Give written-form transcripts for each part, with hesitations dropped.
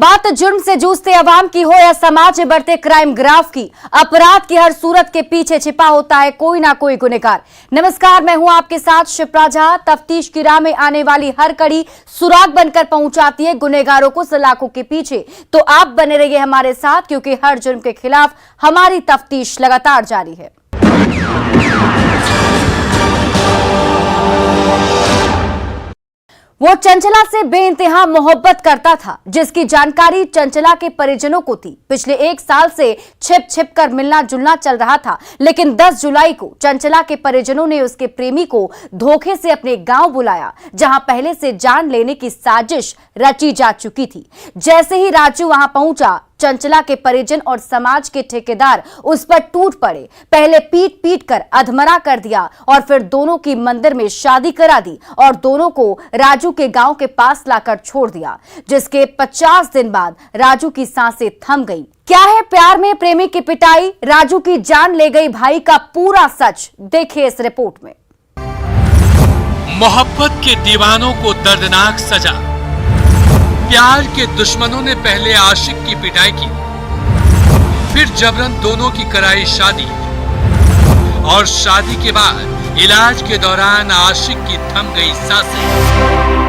बात जुर्म से जूझते अवाम की हो या समाज में बढ़ते क्राइम ग्राफ की, अपराध की हर सूरत के पीछे छिपा होता है कोई ना कोई गुनहगार। नमस्कार, मैं हूं आपके साथ शिप्रा झा। तफ्तीश की राह में आने वाली हर कड़ी सुराग बनकर पहुंचाती है गुनहगारों को सलाखों के पीछे। तो आप बने रहिए हमारे साथ, क्योंकि हर जुर्म के खिलाफ हमारी तफ्तीश लगातार जारी है। वो चंचला से बेइंतहा मोहब्बत करता था, जिसकी जानकारी चंचला के परिजनों को थी। पिछले 1 साल से छिप छिप कर मिलना जुलना चल रहा था, लेकिन 10 जुलाई को चंचला के परिजनों ने उसके प्रेमी को धोखे से अपने गांव बुलाया, जहां पहले से जान लेने की साजिश रची जा चुकी थी। जैसे ही राजू वहां पहुंचा, चंचला के परिजन और समाज के ठेकेदार उस पर टूट पड़े। पहले पीट पीट कर अधमरा कर दिया और फिर दोनों की मंदिर में शादी करा दी और दोनों को राजू के गांव के पास लाकर छोड़ दिया, जिसके 50 दिन बाद राजू की सांसें थम गई। क्या है प्यार में प्रेमी की पिटाई, राजू की जान ले गई भाई का पूरा सच, देखिए इस रिपोर्ट में। मोहब्बत के दीवानों को दर्दनाक सजा। प्यार के दुश्मनों ने पहले आशिक की पिटाई की, फिर जबरन दोनों की कराई शादी, और शादी के बाद इलाज के दौरान आशिक की थम गई सांसें।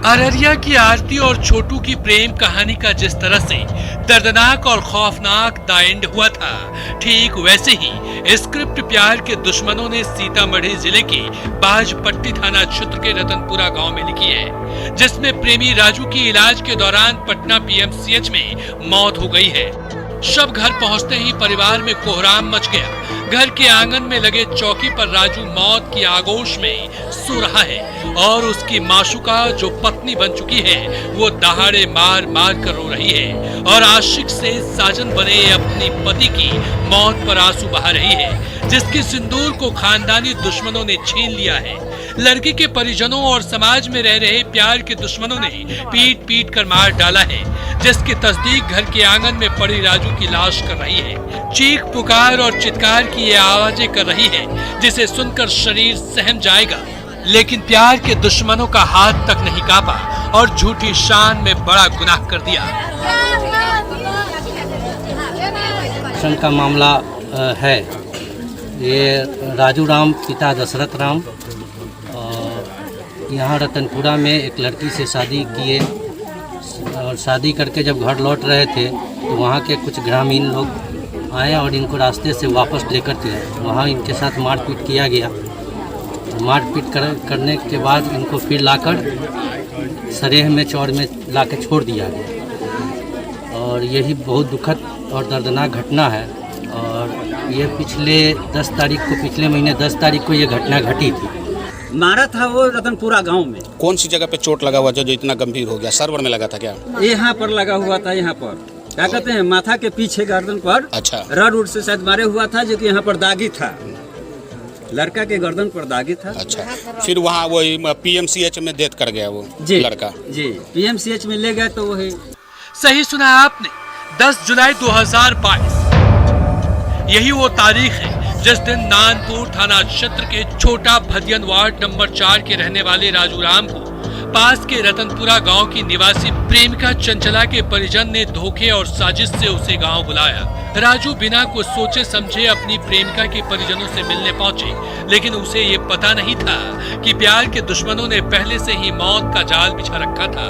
अररिया की आरती और छोटू की प्रेम कहानी का जिस तरह से दर्दनाक और खौफनाक द एंड हुआ था, ठीक वैसे ही स्क्रिप्ट प्यार के दुश्मनों ने सीतामढ़ी जिले के बाजपट्टी थाना क्षेत्र के रतनपुरा गांव में लिखी है, जिसमें प्रेमी राजू की इलाज के दौरान पटना पीएमसीएच में मौत हो गई है। शव घर पहुंचते ही परिवार में कोहराम मच गया। घर के आंगन में लगे चौकी पर राजू मौत की आगोश में सो रहा है और उसकी माशुका, जो पत्नी बन चुकी है, वो दहाड़े मार मार कर रो रही है और आशिक से साजन बने अपनी पति की मौत पर आंसू बहा रही है, जिसके सिंदूर को खानदानी दुश्मनों ने छीन लिया है। लड़की के परिजनों और समाज में रह रहे प्यार के दुश्मनों ने पीट पीट कर मार डाला है, जिसकी तस्दीक घर के आंगन में पड़ी राजू की लाश कर रही है। चीख पुकार और चित्कार की ये आवाजें कर रही है, जिसे सुनकर शरीर सहम जाएगा, लेकिन प्यार के दुश्मनों का हाथ तक नहीं कांपा और झूठी शान में बड़ा गुनाह कर दिया। का मामला है ये राजू राम पिता दशरथ राम यहाँ रतनपुरा में एक लड़की से शादी किए और शादी करके जब घर लौट रहे थे तो वहाँ के कुछ ग्रामीण लोग आए और इनको रास्ते से वापस लेकर गए। वहाँ इनके साथ मारपीट किया गया। मारपीट करने के बाद इनको फिर लाकर सरेह में चौर में लाकर छोड़ दिया गया। और यही बहुत दुखद और दर्दनाक घटना है। और ये पिछले महीने 10 तारीख को ये घटना घटी थी। मारा था वो रतनपुरा गांव में। कौन सी जगह पे चोट लगा हुआ जो इतना गंभीर हो गया? सर्वर में लगा था क्या? यहाँ पर लगा हुआ था, यहाँ पर क्या कहते हैं, माथा के पीछे गर्दन पर। अच्छा। रड उड से शायद मारे हुआ था, जो कि यहाँ पर दागी था, लड़का के गर्दन पर दागी था। अच्छा, फिर वहाँ वही पीएमसीएच में डेथ कर गया वो लड़का। जी, पीएमसीएच में ले गए तो वही। सही सुना आपने, 10 जुलाई 2022 यही वो तारीख है जिस दिन नानपुर थाना क्षेत्र के छोटा भदियन वार्ड नंबर 4 के रहने वाले राजू राम को पास के रतनपुरा गांव की निवासी प्रेमिका चंचला के परिजन ने धोखे और साजिश से उसे गांव बुलाया। राजू बिना कुछ सोचे समझे अपनी प्रेमिका के परिजनों से मिलने पहुंचे, लेकिन उसे ये पता नहीं था कि प्यार के दुश्मनों ने पहले से ही मौत का जाल बिछा रखा था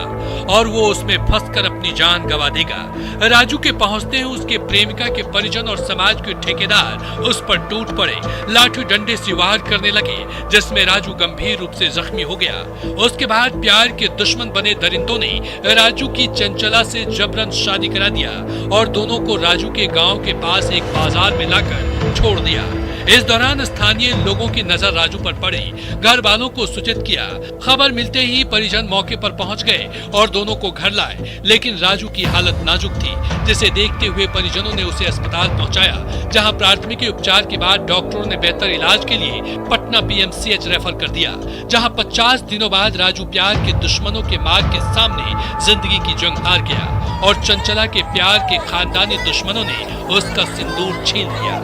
और वो उसमें फंसकर अपनी जान गंवा देगा। राजू के पहुंचते ही उसके प्रेमिका के परिजन और समाज के ठेकेदार उस पर टूट पड़े, लाठी डंडे से वार करने लगे, जिसमें राजू गंभीर रूप से जख्मी हो गया। उसके बाद प्यार के दुश्मन बने दरिंदों ने राजू की चंचला से जबरन शादी करा दिया और दोनों को राजू के गांव के पास एक बाजार में लाकर छोड़ दिया। इस दौरान स्थानीय लोगों की नजर राजू पर पड़ी, घर वालों को सूचित किया। खबर मिलते ही परिजन मौके पर पहुंच गए और दोनों को घर लाए, लेकिन राजू की हालत नाजुक थी, जिसे देखते हुए परिजनों ने उसे अस्पताल पहुंचाया, जहां प्राथमिक उपचार के बाद डॉक्टरों ने बेहतर इलाज के लिए पटना PMCH रेफर कर दिया, जहां 50 दिनों बाद राजू प्यार के दुश्मनों के मार के सामने जिंदगी की जंग हार गया और चंचला के प्यार के खानदानी दुश्मनों ने उसका सिंदूर छीन लिया।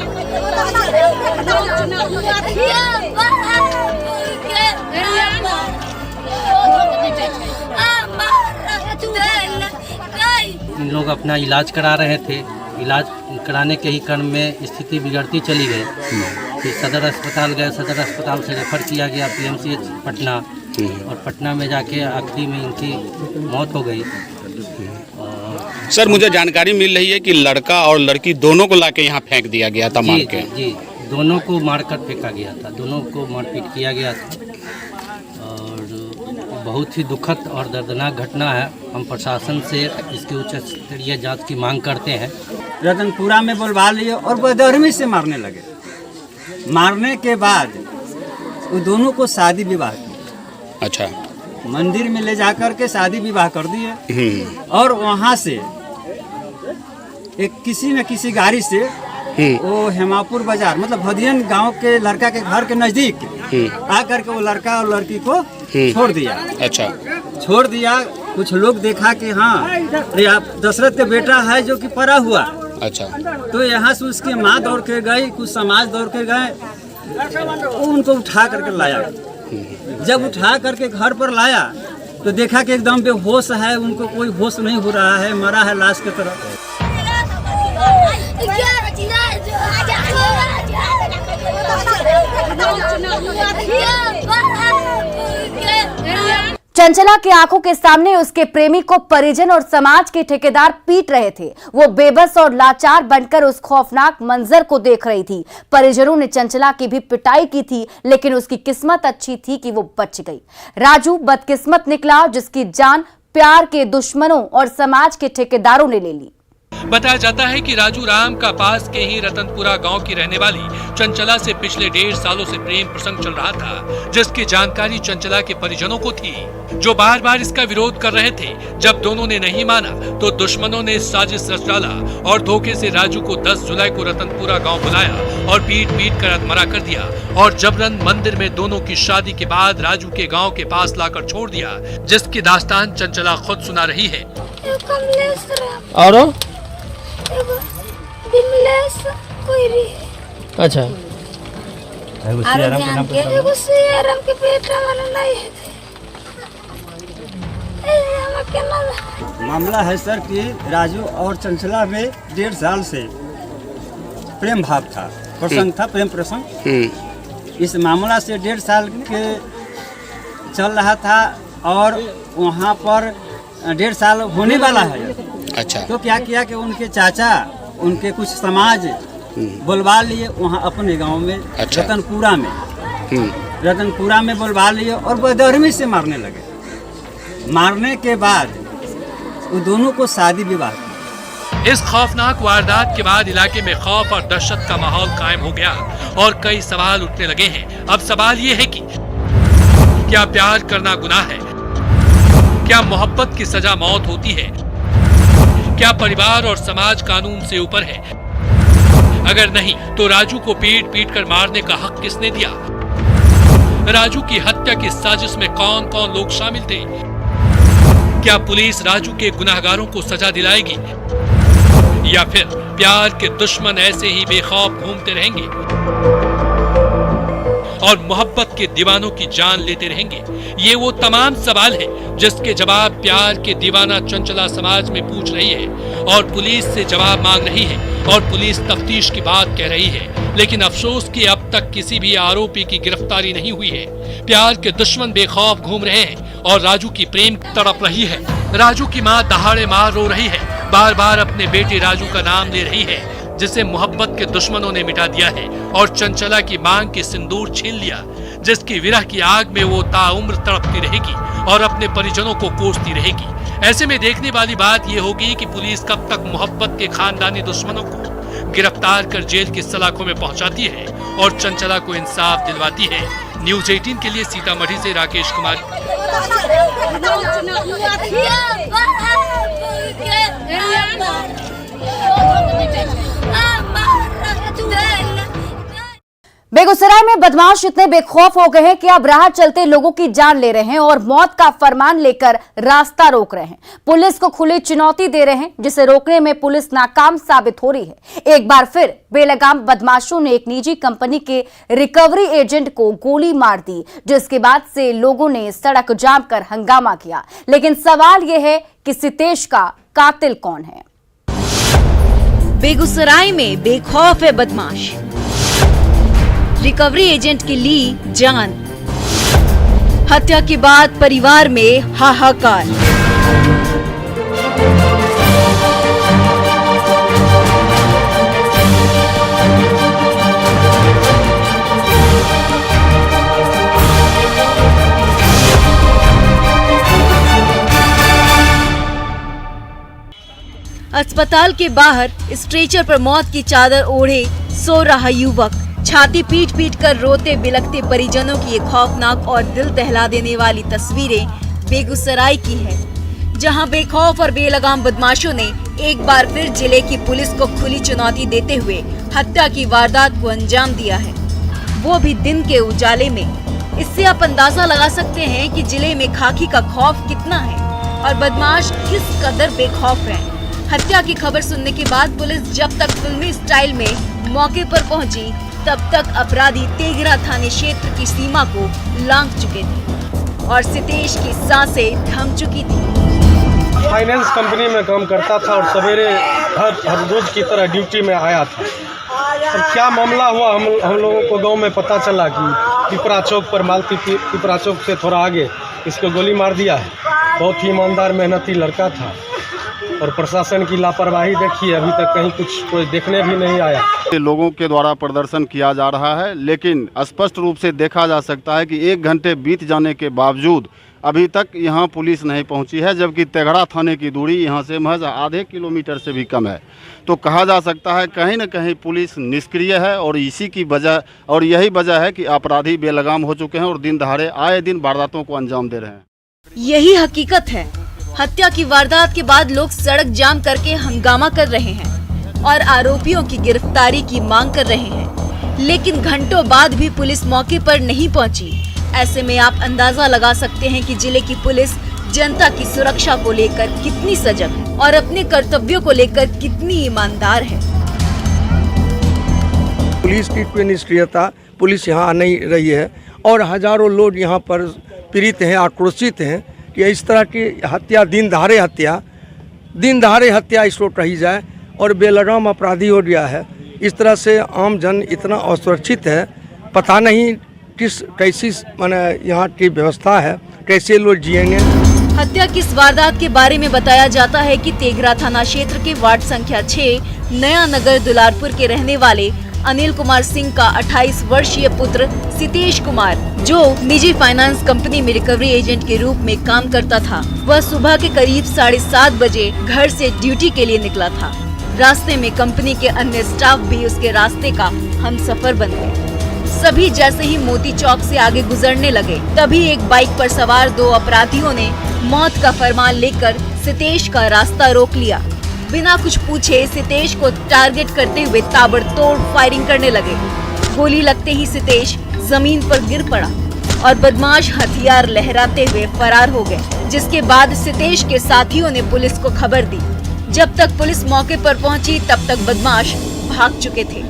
इन लोग अपना इलाज करा रहे थे। इलाज कराने के ही क्रम में स्थिति बिगड़ती चली गई। फिर सदर अस्पताल गए, सदर अस्पताल से रेफर किया गया PMCH पटना, और पटना में जाके आखिरी में इनकी मौत हो गई। सर, मुझे जानकारी मिल रही है कि लड़का और लड़की दोनों को लाके यहाँ फेंक दिया गया था मार के। जी, दोनों को मारकर फेंका गया था, दोनों को मारपीट किया गया था और बहुत ही दुखद और दर्दनाक घटना है। हम प्रशासन से इसकी उच्च स्तरीय जांच की मांग करते हैं। रतनपुरा में बुलवा लिए और बेदर्मी से मारने लगे। मारने के बाद वो दोनों को शादी विवाह किया। अच्छा। मंदिर में ले जाकर के शादी विवाह कर दिए और वहाँ से एक किसी न किसी गाड़ी से वो हेमापुर बाजार मतलब भदियन गांव के लड़का के घर के नजदीक आकर के वो लड़का और लड़की को छोड़ दिया। अच्छा। छोड़ दिया। कुछ लोग देखा कि हाँ ये आप दशरथ का बेटा है जो कि पड़ा हुआ। अच्छा। तो यहाँ से उसकी माँ दौड़ के गई, कुछ समाज दौड़ के गए, उनको उठा करके लाया। जब उठा करके घर पर लाया तो देखा कि एकदम बेहोश है, उनको कोई होश नहीं हो रहा है, मरा है लाश की तरह। चंचला की आंखों के सामने उसके प्रेमी को परिजन और समाज के ठेकेदार पीट रहे थे। वो बेबस और लाचार बनकर उस खौफनाक मंजर को देख रही थी। परिजनों ने चंचला की भी पिटाई की थी, लेकिन उसकी किस्मत अच्छी थी कि वो बच गई। राजू बदकिस्मत निकला, जिसकी जान प्यार के दुश्मनों और समाज के ठेकेदारों ने ले ली। बताया जाता है कि राजू राम का पास के ही रतनपुरा गांव की रहने वाली चंचला से पिछले 1.5 सालों से प्रेम प्रसंग चल रहा था, जिसकी जानकारी चंचला के परिजनों को थी, जो बार बार इसका विरोध कर रहे थे। जब दोनों ने नहीं माना तो दुश्मनों ने साजिश रच डाला और धोखे से राजू को 10 जुलाई को रतनपुरा गांव बुलाया और पीट कर अधमरा कर दिया और जबरन मंदिर में दोनों की शादी के बाद राजू के गाँव के पास लाकर छोड़ दिया, जिसकी दास्तान चंचला खुद सुना रही है। और अच्छा मामला है सर कि राजू और चंचला में 1.5 साल से प्रेम भाव था, प्रसंग था, प्रेम प्रसंग। इस मामला से 1.5 साल के चल रहा था और वहाँ पर 1.5 साल होने वाला है। अच्छा। तो क्या किया कि उनके चाचा, उनके कुछ समाज बुलवा लिए वहाँ अपने गांव में। अच्छा। रतनपुरा में बुलवा लिए और बेदर्मी से मारने लगे। मारने के बाद वो दोनों को शादी विवाह किया। इस खौफनाक वारदात के बाद इलाके में खौफ और दहशत का माहौल कायम हो गया और कई सवाल उठने लगे हैं। अब सवाल ये है कि क्या प्यार करना गुनाह है? क्या मोहब्बत की सजा मौत होती है? क्या परिवार और समाज कानून से ऊपर है? अगर नहीं तो राजू को पीट कर मारने का हक किसने दिया? राजू की हत्या की साजिश में कौन कौन लोग शामिल थे? क्या पुलिस राजू के गुनाहगारों को सजा दिलाएगी या फिर प्यार के दुश्मन ऐसे ही बेखौफ घूमते रहेंगे और मोहब्बत के दीवानों की जान लेते रहेंगे? ये वो तमाम सवाल हैं जिसके जवाब प्यार के दीवाना चंचला समाज में पूछ रही है और पुलिस से जवाब मांग रही है और पुलिस तफ्तीश की बात कह रही है। लेकिन अफसोस कि अब तक किसी भी आरोपी की गिरफ्तारी नहीं हुई है। प्यार के दुश्मन बेखौफ घूम रहे हैं और राजू की प्रेम तड़प रही है। राजू की माँ दहाड़े मार रो रही है, बार बार अपने बेटे राजू का नाम ले रही है, जिसे मोहब्बत के दुश्मनों ने मिटा दिया है और चंचला की मांग के सिंदूर छीन लिया, जिसकी विरह की आग में वो ताउम्र तड़पती रहेगी और अपने परिजनों को कोसती रहेगी। ऐसे में देखने वाली बात ये होगी कि पुलिस कब तक मोहब्बत के खानदानी दुश्मनों को गिरफ्तार कर जेल की सलाखों में पहुंचाती है और चंचला को इंसाफ दिलवाती है। न्यूज 18 के लिए सीतामढ़ी से राकेश कुमार। बेगूसराय में बदमाश इतने बेखौफ हो गए हैं कि अब राह चलते लोगों की जान ले रहे हैं और मौत का फरमान लेकर रास्ता रोक रहे हैं। पुलिस को खुली चुनौती दे रहे हैं, जिसे रोकने में पुलिस नाकाम साबित हो रही है। एक बार फिर बेलगाम बदमाशों ने एक निजी कंपनी के रिकवरी एजेंट को गोली मार दी, जिसके बाद से लोगों ने सड़क जाम कर हंगामा किया। लेकिन सवाल यह है कि सितेश का कातिल कौन है? बेगूसराय में बेखौफ है बदमाश, रिकवरी एजेंट की ली जान। हत्या के बाद परिवार में हाहाकार। अस्पताल के बाहर स्ट्रेचर पर मौत की चादर ओढ़े सो रहा युवक। छाती पीट पीट कर रोते बिलखते परिजनों की ये खौफनाक और दिल दहला देने वाली तस्वीरें बेगूसराय की है, जहां बेखौफ और बेलगाम बदमाशों ने एक बार फिर जिले की पुलिस को खुली चुनौती देते हुए हत्या की वारदात को अंजाम दिया है, वो भी दिन के उजाले में। इससे आप अंदाजा लगा सकते हैं कि जिले में खाकी का खौफ कितना है और बदमाश किस कदर बेखौफ है। हत्या की खबर सुनने के बाद पुलिस जब तक फिल्मी स्टाइल में मौके पर पहुंची, तब तक अपराधी तेघरा थाने क्षेत्र की सीमा को लांघ चुके थे और सितेश की सांसें थम चुकी थी। फाइनेंस कंपनी में काम करता था और सवेरे हर रोज की तरह ड्यूटी में आया था। और क्या मामला हुआ हम लोगों को गांव में पता चला कि पिपरा चौक पर मालती पिपरा चौक से थोड़ा आगे इसको गोली मार दिया है। बहुत ही ईमानदार मेहनती लड़का था और प्रशासन की लापरवाही देखिए, अभी तक कहीं कोई देखने भी नहीं आया। लोगों के द्वारा प्रदर्शन किया जा रहा है, लेकिन स्पष्ट रूप से देखा जा सकता है कि 1 घंटे बीत जाने के बावजूद अभी तक यहाँ पुलिस नहीं पहुँची है, जबकि तेघड़ा थाने की दूरी यहाँ से महज आधे किलोमीटर से भी कम है। तो कहा जा सकता है कहीं न कहीं पुलिस निष्क्रिय है और यही वजह है कि अपराधी बेलगाम हो चुके हैं और दिन दहाड़े आए दिन वारदातों को अंजाम दे रहे हैं। यही हकीकत है। हत्या की वारदात के बाद लोग सड़क जाम करके हंगामा कर रहे हैं और आरोपियों की गिरफ्तारी की मांग कर रहे हैं, लेकिन घंटों बाद भी पुलिस मौके पर नहीं पहुंची। ऐसे में आप अंदाजा लगा सकते हैं कि जिले की पुलिस जनता की सुरक्षा को लेकर कितनी सजग है और अपने कर्तव्यों को लेकर कितनी ईमानदार है। पुलिस की कोई निष्क्रियता, पुलिस यहाँ नहीं रही है और हजारों लोग यहाँ पर पीड़ित हैं, आक्रोशित हैं कि इस तरह की हत्या दिन दहाड़े हत्या इस रोक रही जाए और बेलगाम अपराधी हो गया है। इस तरह से आम जन इतना असुरक्षित है, पता नहीं कैसी माने यहाँ की व्यवस्था है, कैसे लोग जिएंगे। हत्या की इस वारदात के बारे में बताया जाता है कि तेघरा थाना क्षेत्र के वार्ड संख्या 6 नया नगर दुलारपुर के रहने वाले अनिल कुमार सिंह का 28 वर्षीय पुत्र सितेश कुमार, जो निजी फाइनेंस कंपनी में रिकवरी एजेंट के रूप में काम करता था, वह सुबह के करीब 7:30 बजे घर से ड्यूटी के लिए निकला था। रास्ते में कंपनी के अन्य स्टाफ भी उसके रास्ते का हमसफर बन गए। सभी जैसे ही मोती चौक से आगे गुजरने लगे, तभी एक बाइक पर सवार 2 अपराधियों ने मौत का फरमान लेकर सितेश का रास्ता रोक लिया। बिना कुछ पूछे सितेश को टारगेट करते हुए ताबड़तोड़ फायरिंग करने लगे। गोली लगते ही सितेश जमीन पर गिर पड़ा और बदमाश हथियार लहराते हुए फरार हो गए, जिसके बाद सितेश के साथियों ने पुलिस को खबर दी। जब तक पुलिस मौके पर पहुंची, तब तक बदमाश भाग चुके थे।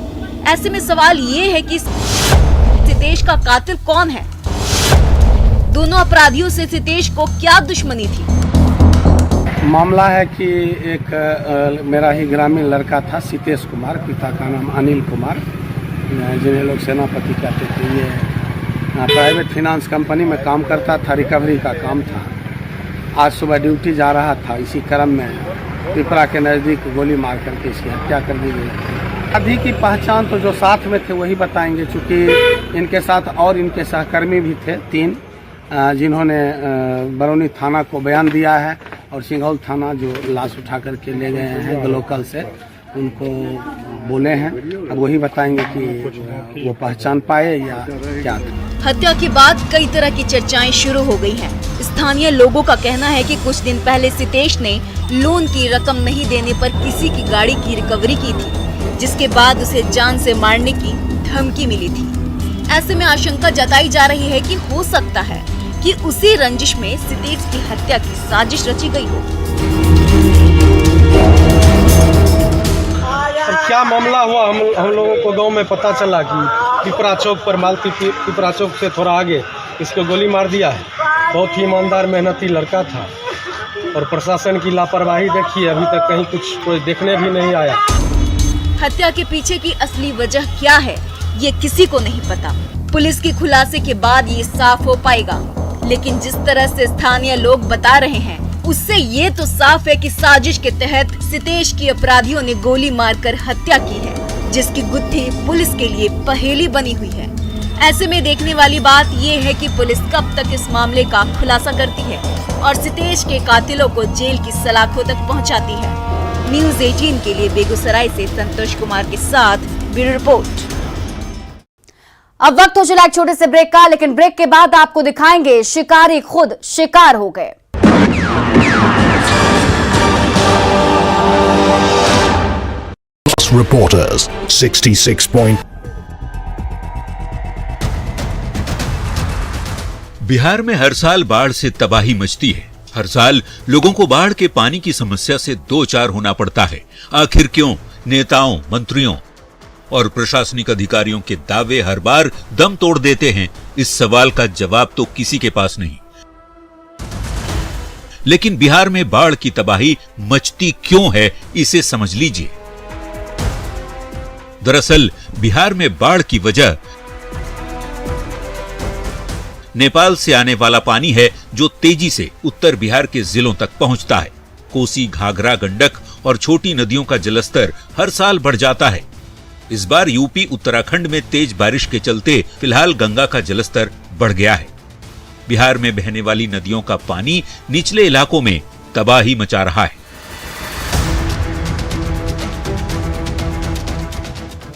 ऐसे में सवाल ये है कि सितेश का कातिल कौन है? दोनों अपराधियों से सितेश को क्या दुश्मनी थी? मामला है कि एक मेरा ही ग्रामीण लड़का था सितेश कुमार, पिता का नाम अनिल कुमार, जिन्हें लोग सेनापति कहते थे। ये प्राइवेट फाइनेंस कंपनी में काम करता था, रिकवरी का काम था। आज सुबह ड्यूटी जा रहा था, इसी क्रम में पिपरा के नज़दीक गोली मार करके इसकी हत्या कर दी गई। अपराधी की पहचान तो जो साथ में थे वही बताएंगे, चूँकि इनके साथ और इनके सहकर्मी भी थे 3 जिन्होंने बरौनी थाना को बयान दिया है और सिंघौल थाना जो लाश उठा करके ले गए हैं लोकल से उनको बोले हैं। अब वही बताएंगे कि वो पहचान पाए या क्या। हत्या के बाद कई तरह की चर्चाएं शुरू हो गई हैं। स्थानीय लोगों का कहना है कि कुछ दिन पहले सितेश ने लोन की रकम नहीं देने पर किसी की गाड़ी की रिकवरी की थी, जिसके बाद उसे जान से मारने की धमकी मिली थी। ऐसे में आशंका जताई जा रही है कि हो सकता है कि उसी रंजिश में सितेश की हत्या की साजिश रची गई हो। और क्या मामला हुआ हम लोगों को गांव में पता चला कि पिपरा चौक पर मालती पिपरा चौक से थोड़ा आगे इसको गोली मार दिया है। बहुत ही ईमानदार मेहनती लड़का था और प्रशासन की लापरवाही देखिए, अभी तक कहीं कुछ कोई देखने भी नहीं आया। हत्या के पीछे की असली वजह क्या है ये किसी को नहीं पता। पुलिस के खुलासे के बाद ये साफ हो पाएगा, लेकिन जिस तरह से स्थानीय लोग बता रहे हैं उससे ये तो साफ है कि साजिश के तहत सितेश की अपराधियों ने गोली मारकर हत्या की है, जिसकी गुत्थी पुलिस के लिए पहेली बनी हुई है। ऐसे में देखने वाली बात ये है कि पुलिस कब तक इस मामले का खुलासा करती है और सितेश के कातिलों को जेल की सलाखों तक पहुंचाती है। न्यूज़ 18 के लिए बेगूसराय से संतोष कुमार के साथ ब्यूरो रिपोर्ट। अब वक्त हो चला एक छोटे से ब्रेक का, लेकिन ब्रेक के बाद आपको दिखाएंगे शिकारी खुद शिकार हो गए। Reporters 66 point। बिहार में हर साल बाढ़ से तबाही मचती है। हर साल लोगों को बाढ़ के पानी की समस्या से दो चार होना पड़ता है। आखिर क्यों? नेताओं, मंत्रियों और प्रशासनिक अधिकारियों के दावे हर बार दम तोड़ देते हैं। इस सवाल का जवाब तो किसी के पास नहीं। लेकिन बिहार में बाढ़ की तबाही मचती क्यों है, इसे समझ लीजिए। दरअसल बिहार में बाढ़ की वजह नेपाल से आने वाला पानी है, जो तेजी से उत्तर बिहार के जिलों तक पहुंचता है। कोसी, घाघरा, गंडक और छोटी नदियों का जलस्तर हर साल बढ़ जाता है। इस बार यूपी, उत्तराखंड में तेज बारिश के चलते फिलहाल गंगा का जलस्तर बढ़ गया है। बिहार में बहने वाली नदियों का पानी निचले इलाकों में तबाही मचा रहा है।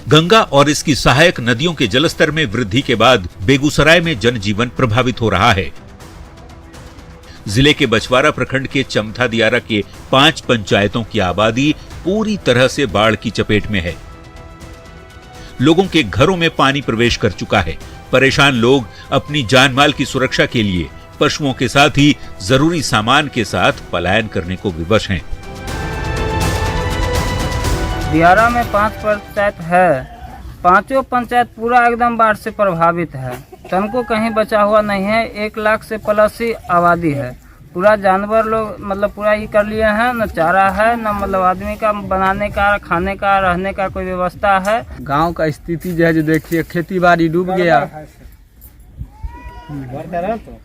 गंगा और इसकी सहायक नदियों के जलस्तर में वृद्धि के बाद बेगूसराय में जनजीवन प्रभावित हो रहा है। जिले के बछवाड़ा प्रखंड के चमथा दियारा के 5 पंचायतों की आबादी पूरी तरह से बाढ़ की चपेट में है। लोगों के घरों में पानी प्रवेश कर चुका है। परेशान लोग अपनी जान माल की सुरक्षा के लिए पशुओं के साथ ही जरूरी सामान के साथ पलायन करने को विवश हैं। दियारा में 5 पंचायत है, 5 पंचायत पूरा एकदम बाढ़ से प्रभावित है। तनको कहीं बचा हुआ नहीं है। 1 लाख से प्लस ही आबादी है। पूरा जानवर लोग मतलब पूरा ही कर लिए हैं, न चारा है न मतलब आदमी का बनाने का, खाने का, रहने का कोई व्यवस्था है। गांव का स्थिति जो है, जो देखिए खेती बाड़ी डूब गया।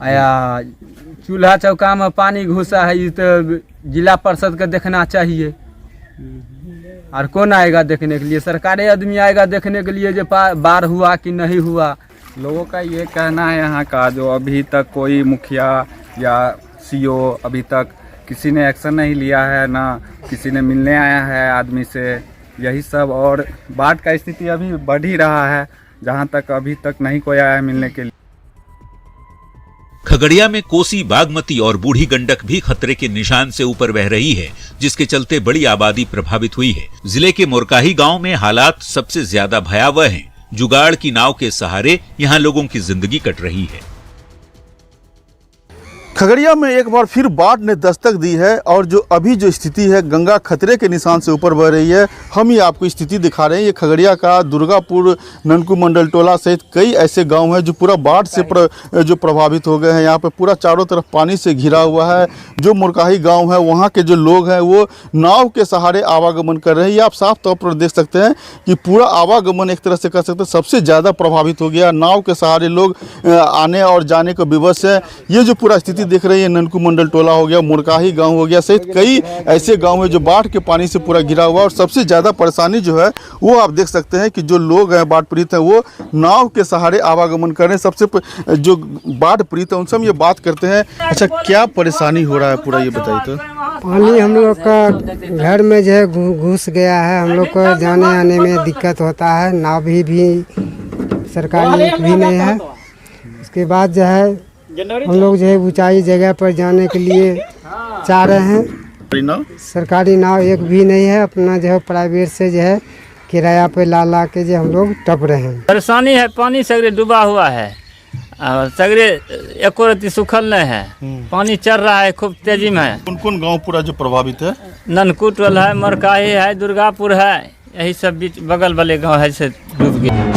आया चूल्हा चौका में पानी घुसा है। ये तो जिला परिषद का देखना चाहिए, और कौन आएगा देखने के लिए? सरकारी आदमी आएगा देखने के लिए जो बाढ़ हुआ कि नहीं हुआ। लोगों का ये कहना है यहाँ का, जो अभी तक कोई मुखिया या सीओ अभी तक किसी ने एक्शन नहीं लिया है, ना किसी ने मिलने आया है आदमी से, यही सब। और बाढ़ का स्थिति अभी बढ़ ही रहा है, जहाँ तक अभी तक नहीं कोई आया है मिलने के लिए। खगड़िया में कोसी, बागमती और बूढ़ी गंडक भी खतरे के निशान से ऊपर बह रही है, जिसके चलते बड़ी आबादी प्रभावित हुई है। जिले के मोरकाही गांव में हालात सबसे ज्यादा भयावह हैं। जुगाड़ की नाव के सहारे यहां लोगों की जिंदगी कट रही है। खगड़िया में एक बार फिर बाढ़ ने दस्तक दी है और जो अभी जो स्थिति है, गंगा खतरे के निशान से ऊपर बह रही है। हम ही आपको स्थिति दिखा रहे हैं। ये खगड़िया का दुर्गापुर, ननकू मंडल टोला सहित कई ऐसे गांव हैं जो पूरा बाढ़ से जो प्रभावित हो गए हैं। यहाँ पे पूरा चारों तरफ पानी से घिरा हुआ है। जो मुरकाही गाँव है, वहाँ के जो लोग हैं वो नाव के सहारे आवागमन कर रहे हैं। ये आप साफ तौर पर देख सकते हैं कि पूरा आवागमन एक तरह से कर सकते हैं सबसे ज़्यादा प्रभावित हो गया। नाव के सहारे लोग आने और जाने को विवश है। ये जो पूरा स्थिति स्थिति देख रही है, ननकू मंडल टोला हो गया, मुरकाही गांव हो गया, सहित कई ऐसे गांव हैं जो बाढ़ के पानी से पूरा घिरा हुआ। और सबसे ज़्यादा परेशानी जो है वो आप देख सकते हैं कि जो लोग हैं बाढ़ पीड़ित हैं वो नाव के सहारे आवागमन कर रहे हैं। सबसे जो बाढ़ पीड़ित है उनसे हम ये बात करते हैं। अच्छा, क्या परेशानी हो रहा है पूरा ये बताइए तो। पानी हम लोग का घर में जो है घुस गया है, हम लोग को जाने आने में दिक्कत होता है। नाव भी सरकारी भी नहीं है। उसके बाद जो है हम लोग जो है ऊंचाई जगह पर जाने के लिए चाह रहे हैं। सरकारी नाव एक भी नहीं है, अपना जो है प्राइवेट से जो है किराया पे ला के जो हम लोग टप रहे हैं। परेशानी है, पानी सगरे डूबा हुआ है, सगरे एक रत्ती सुखल नहीं है, पानी चल रहा है खूब तेजी में। कौन कौन गांव पूरा जो प्रभावित है? ननकू टोल है, मरकाही है, दुर्गापुर है, यही सब बीच बगल वाले गांव है से डूब गए।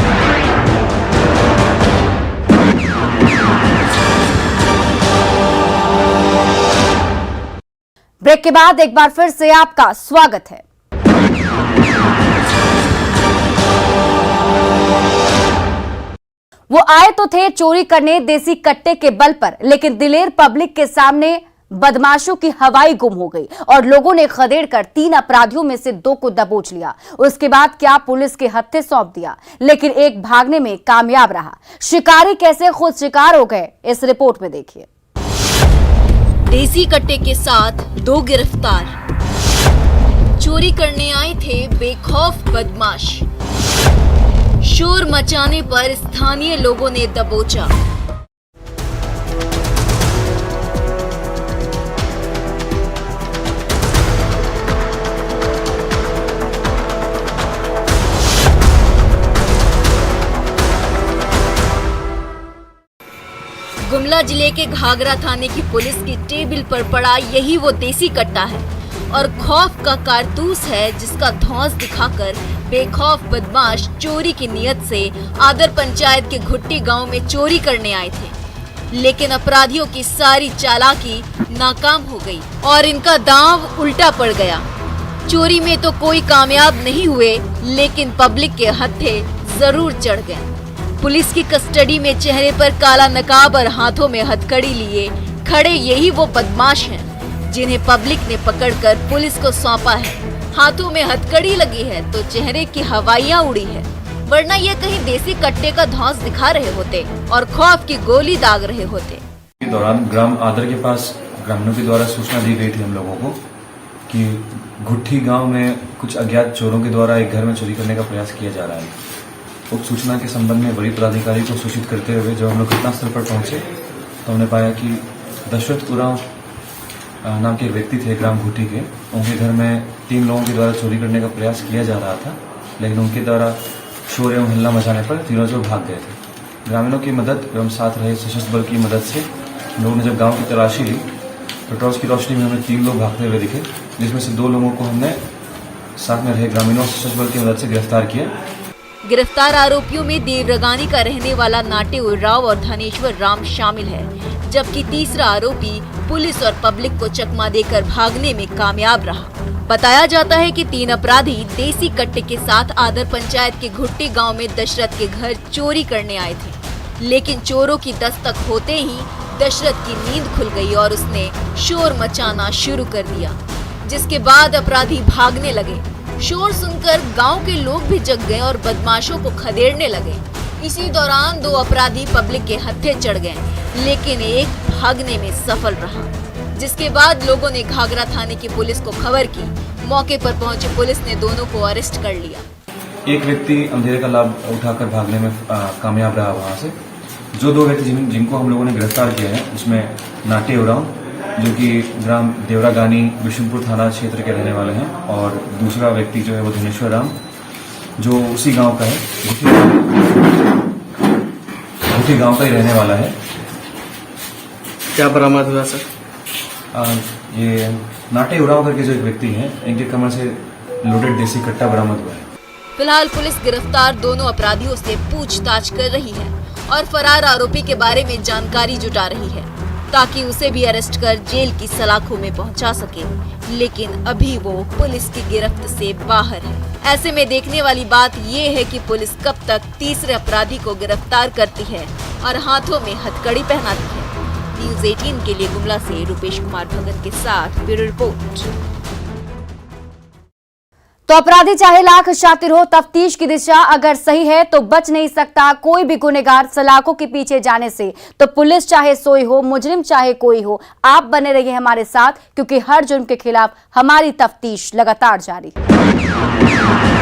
ब्रेक के बाद एक बार फिर से आपका स्वागत है। वो आए तो थे चोरी करने देसी कट्टे के बल पर, लेकिन दिलेर पब्लिक के सामने बदमाशों की हवाई गुम हो गई और लोगों ने खदेड़ कर 3 अपराधियों में से 2 को दबोच लिया। उसके बाद क्या पुलिस के हत्थे सौंप दिया, लेकिन एक भागने में कामयाब रहा। शिकारी कैसे खुद शिकार हो गए, इस रिपोर्ट में देखिए। देसी कट्टे के साथ 2 गिरफ्तार। चोरी करने आए थे बेखौफ बदमाश। शोर मचाने पर स्थानीय लोगों ने दबोचा। गुमला जिले के घाघरा थाने की पुलिस की टेबल पर पड़ा यही वो देसी कट्टा है और खौफ का कारतूस है, जिसका धौंस दिखाकर बेखौफ बदमाश चोरी की नियत से आदर पंचायत के घुट्टी गांव में चोरी करने आए थे। लेकिन अपराधियों की सारी चालाकी नाकाम हो गई और इनका दांव उल्टा पड़ गया। चोरी में तो कोई कामयाब नहीं हुए, लेकिन पब्लिक के हत्थे जरूर चढ़ गए। पुलिस की कस्टडी में चेहरे पर काला नकाब और हाथों में हथकड़ी लिए खड़े यही वो बदमाश हैं, जिन्हें पब्लिक ने पकड़कर पुलिस को सौंपा है। हाथों में हथकड़ी लगी है तो चेहरे की हवाइयां उड़ी है, वरना ये कहीं देसी कट्टे का धौंस दिखा रहे होते और खौफ की गोली दाग रहे होते। के दौरान ग्राम आदर के पास ग्रामीणों के द्वारा सूचना दी गई थी हम लोगों को कि घुट्टी गांव में कुछ अज्ञात चोरों के द्वारा एक घर में चोरी करने का प्रयास किया जा रहा है। उक्त सूचना के संबंध में वरीय पदाधिकारी को सूचित करते हुए जब हम लोग घटनास्थल पर पहुंचे तो हमने पाया कि दशरथ उरांव नाम के एक व्यक्ति थे ग्राम घुट्टी के। उनके घर में 3 लोगों के द्वारा चोरी करने का प्रयास किया जा रहा था, लेकिन उनके द्वारा शोर एवं हल्ला मचाने पर तीनों जो भाग गए थे। ग्रामीणों की मदद एवं साथ रहे सशस्त्र बल की मदद से हम लोगों ने जब गाँव की तलाशी ली तो टॉर्च की रोशनी में हमें 3 लोग भागते हुए दिखे, जिसमें से 2 लोगों को हमने साथ में रहे ग्रामीणों और सशस्त्र बल की मदद से गिरफ्तार किया। गिरफ्तार आरोपियों में देवरगानी का रहने वाला नाटे उरांव और धनेश्वर राम शामिल है, जबकि तीसरा आरोपी पुलिस और पब्लिक को चकमा देकर भागने में कामयाब रहा। बताया जाता है कि 3 अपराधी देसी कट्टे के साथ आदर पंचायत के घुट्टी गांव में दशरथ के घर चोरी करने आए थे, लेकिन चोरों की दस्तक होते ही दशरथ की नींद खुल गई और उसने शोर मचाना शुरू कर दिया, जिसके बाद अपराधी भागने लगे। शोर सुनकर गांव के लोग भी जग गए और बदमाशों को खदेड़ने लगे। इसी दौरान 2 अपराधी पब्लिक के हत्थे चढ़ गए, लेकिन एक भागने में सफल रहा, जिसके बाद लोगों ने घाघरा थाने की पुलिस को खबर की। मौके पर पहुंची पुलिस ने दोनों को अरेस्ट कर लिया। एक व्यक्ति अंधेरे का लाभ उठाकर भागने में कामयाब रहा वहां से। जो 2 व्यक्ति जिनको हम लोगों ने गिरफ्तार किया है उसमें नाटे उरांव जो कि ग्राम देवरागानी विष्णुपुर थाना क्षेत्र के रहने वाले हैं, और दूसरा व्यक्ति जो है वो धनेश्वर राम जो उसी गांव का है, उसी गांव का ही रहने वाला है। क्या बरामद हुआ सर? ये नाटे उरांव करके जो एक व्यक्ति हैं, इनके कमर से लोडेड देसी कट्टा बरामद हुआ है। फिलहाल पुलिस गिरफ्तार दोनों अपराधियों से पूछताछ कर रही है और फरार आरोपी के बारे में जानकारी जुटा रही है, ताकि उसे भी अरेस्ट कर जेल की सलाखों में पहुंचा सके। लेकिन अभी वो पुलिस की गिरफ्त से बाहर है। ऐसे में देखने वाली बात ये है कि पुलिस कब तक तीसरे अपराधी को गिरफ्तार करती है और हाथों में हथकड़ी पहनाती है। न्यूज 18 के लिए गुमला से रुपेश कुमार भगत के साथ ब्यूरो रिपोर्ट। तो अपराधी चाहे लाख शातिर हो, तफ्तीश की दिशा अगर सही है तो बच नहीं सकता कोई भी गुनहगार सलाखों के पीछे जाने से। तो पुलिस चाहे सोई हो, मुजरिम चाहे कोई हो, आप बने रहिए हमारे साथ, क्योंकि हर जुर्म के खिलाफ हमारी तफ्तीश लगातार जारी है।